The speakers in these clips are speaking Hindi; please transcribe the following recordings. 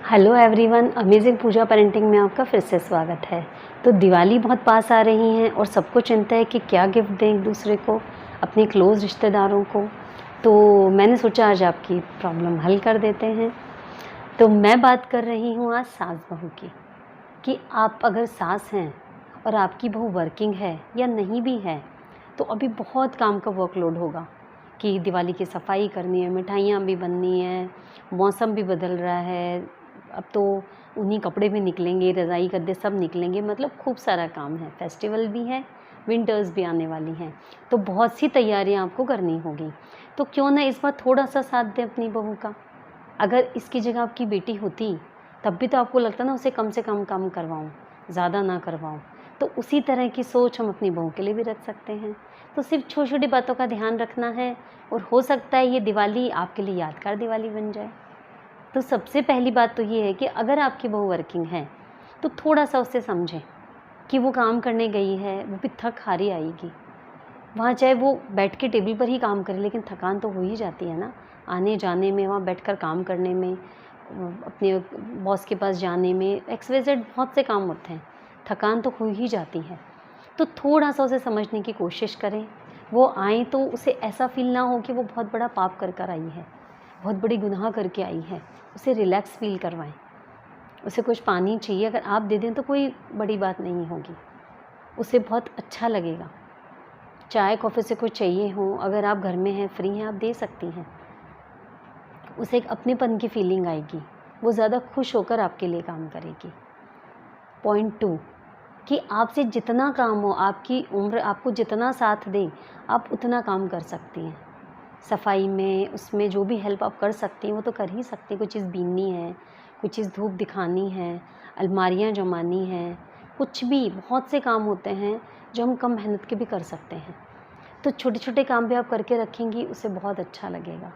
हेलो एवरीवन, अमेजिंग पूजा पेरेंटिंग में आपका फिर से स्वागत है। तो दिवाली बहुत पास आ रही हैं और सबको चिंता है कि क्या गिफ्ट दें एक दूसरे को, अपने क्लोज़ रिश्तेदारों को। तो मैंने सोचा आज आपकी प्रॉब्लम हल कर देते हैं। तो मैं बात कर रही हूँ आज सास बहू की, कि आप अगर सास हैं और आपकी बहू वर्किंग है या नहीं भी है, तो अभी बहुत काम का वर्कलोड होगा कि दिवाली की सफाई करनी है, मिठाइयाँ भी बननी है, मौसम भी बदल रहा है, अब तो उन्हीं कपड़े भी निकलेंगे, रज़ाई गद्दे सब निकलेंगे, मतलब खूब सारा काम है। फेस्टिवल भी है, विंटर्स भी आने वाली हैं, तो बहुत सी तैयारियां आपको करनी होगी। तो क्यों ना इस बार थोड़ा सा साथ दें अपनी बहू का। अगर इसकी जगह आपकी बेटी होती तब भी तो आपको लगता ना उसे कम से कम काम करवाऊँ, ज़्यादा ना करवाऊँ। तो उसी तरह की सोच हम अपनी बहू के लिए भी रख सकते हैं। तो सिर्फ छोटी छोटी बातों का ध्यान रखना है और हो सकता है ये दिवाली आपके लिए यादगार दिवाली बन जाए। तो सबसे पहली बात तो ये है कि अगर आपकी बहू वर्किंग है तो थोड़ा सा उससे समझें कि वो काम करने गई है, वो भी थक हारी आएगी। वहाँ चाहे वो बैठ के टेबल पर ही काम करे, लेकिन थकान तो हो ही जाती है ना, आने जाने में, वहाँ बैठकर काम करने में, अपने बॉस के पास जाने में, एक्स वाई जेड बहुत से काम होते हैं, थकान तो हो ही जाती है। तो थोड़ा सा उसे समझने की कोशिश करें। वो आए तो उसे ऐसा फील ना हो कि वो बहुत बड़ा पाप कर कर आई है, बहुत बड़ी गुनाह करके आई है। उसे रिलैक्स फील करवाएं। उसे कुछ पानी चाहिए, अगर आप दे दें तो कोई बड़ी बात नहीं होगी, उसे बहुत अच्छा लगेगा। चाय कॉफ़ी से कुछ चाहिए हो, अगर आप घर में हैं, फ्री हैं, आप दे सकती हैं। उसे एक अपनेपन की फीलिंग आएगी, वो ज़्यादा खुश होकर आपके लिए काम करेगी। पॉइंट 2 कि आपसे जितना काम हो, आपकी उम्र आपको जितना साथ दे, आप उतना काम कर सकती हैं। सफाई में, उसमें जो भी हेल्प आप कर सकती हैं वो तो कर ही सकती हैं। कोई चीज़ बीननी है, कोई चीज़ धूप दिखानी है, अलमारियाँ जमानी हैं, कुछ भी, बहुत से काम होते हैं जो हम कम मेहनत के भी कर सकते हैं। तो छोटे छोटे काम भी आप करके रखेंगी, उसे बहुत अच्छा लगेगा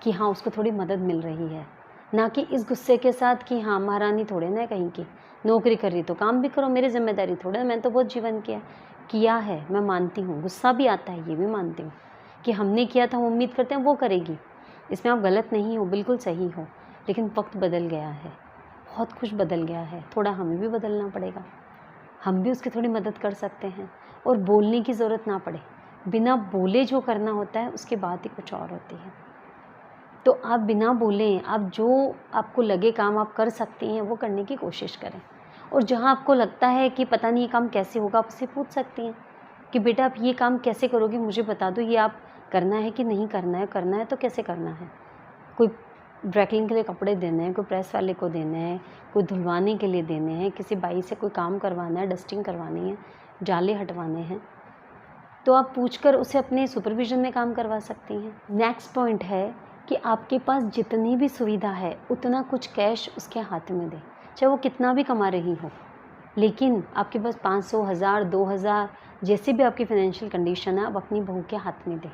कि हाँ, उसको थोड़ी मदद मिल रही है। ना कि इस गुस्से के साथ कि हाँ, महारानी थोड़े ना कहीं की, नौकरी कर रही तो काम भी करो, मेरी जिम्मेदारी थोड़े, मैंने तो बहुत जीवन किया है। मैं मानती हूँ गुस्सा भी आता है, ये भी मानती हूँ कि हमने किया था, हम उम्मीद करते हैं वो करेगी। इसमें आप गलत नहीं हो, बिल्कुल सही हो। लेकिन वक्त बदल गया है, बहुत कुछ बदल गया है, थोड़ा हमें भी बदलना पड़ेगा। हम भी उसकी थोड़ी मदद कर सकते हैं और बोलने की ज़रूरत ना पड़े। बिना बोले जो करना होता है उसकी बात ही कुछ और होती है। तो आप बिना बोलें, आप जो आपको लगे काम आप कर सकती हैं वो करने की कोशिश करें। और जहाँ आपको लगता है कि पता नहीं ये काम कैसे होगा, आप उससे पूछ सकती हैं कि बेटा आप ये काम कैसे करोगे, मुझे बता दो, ये आप करना है कि नहीं करना है तो कैसे करना है। कोई ड्राई क्लीन के लिए कपड़े देने हैं, कोई प्रेस वाले को देने हैं, कोई धुलवाने के लिए देने हैं, किसी बाई से कोई काम करवाना है, डस्टिंग करवानी है, जाले हटवाने हैं, तो आप पूछकर उसे अपने सुपरविज़न में काम करवा सकती हैं। नेक्स्ट पॉइंट है कि आपके पास जितनी भी सुविधा है उतना कुछ कैश उसके हाथ में दें, चाहे वो कितना भी कमा रही हो। लेकिन आपके पास 500, 1000, 2000, जैसे भी आपकी फाइनेंशियल कंडीशन है, आप अपनी बहू के हाथ में दें।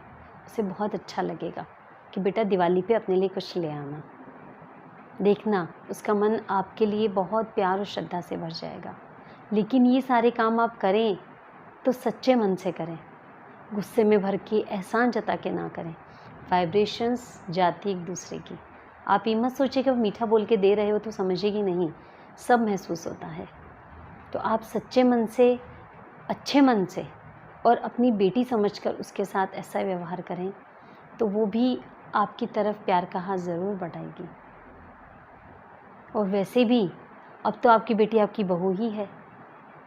उसे बहुत अच्छा लगेगा कि बेटा दिवाली पे अपने लिए कुछ ले आना। देखना उसका मन आपके लिए बहुत प्यार और श्रद्धा से भर जाएगा। लेकिन ये सारे काम आप करें तो सच्चे मन से करें, गुस्से में भर के, एहसान जता के ना करें। वाइब्रेशंस जाती एक दूसरे की। आप ये मत सोचिए कि वो मीठा बोल के दे रहे हो तो समझेगी नहीं, सब महसूस होता है। तो आप सच्चे मन से, अच्छे मन से और अपनी बेटी समझकर उसके साथ ऐसा व्यवहार करें तो वो भी आपकी तरफ प्यार का हाथ ज़रूर बढ़ाएगी। और वैसे भी अब तो आपकी बेटी आपकी बहू ही है।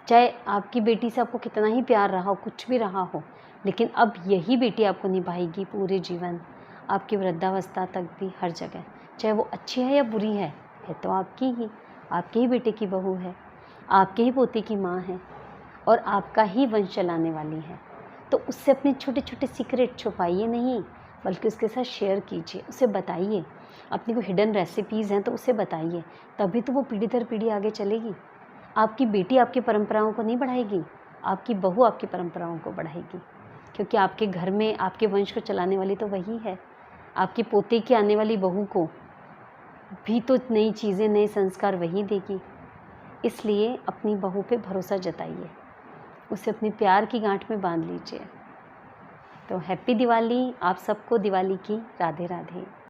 चाहे आपकी बेटी से आपको कितना ही प्यार रहा हो, कुछ भी रहा हो, लेकिन अब यही बेटी आपको निभाएगी पूरे जीवन, आपकी वृद्धावस्था तक भी, हर जगह। चाहे वो अच्छी है या बुरी है तो आपकी ही, आपके ही बेटे की बहू है, आपके ही पोते की माँ है और आपका ही वंश चलाने वाली है। तो उससे अपने छोटे छोटे सीक्रेट छुपाइए नहीं, बल्कि उसके साथ शेयर कीजिए, उसे बताइए। अपनी कोई हिडन रेसिपीज़ हैं तो उसे बताइए, तभी तो वो पीढ़ी दर पीढ़ी आगे चलेगी। आपकी बेटी आपकी परंपराओं को नहीं बढ़ाएगी, आपकी बहू आपकी परंपराओं को बढ़ाएगी, क्योंकि आपके घर में आपके वंश को चलाने वाली तो वही है। आपके पोते की आने वाली बहू को भी तो नई चीज़ें, नए संस्कार वही देगी। इसलिए अपनी बहू पे भरोसा जताइए, उसे अपनी प्यार की गांठ में बांध लीजिए। तो हैप्पी दिवाली, आप सबको दिवाली की राधे राधे।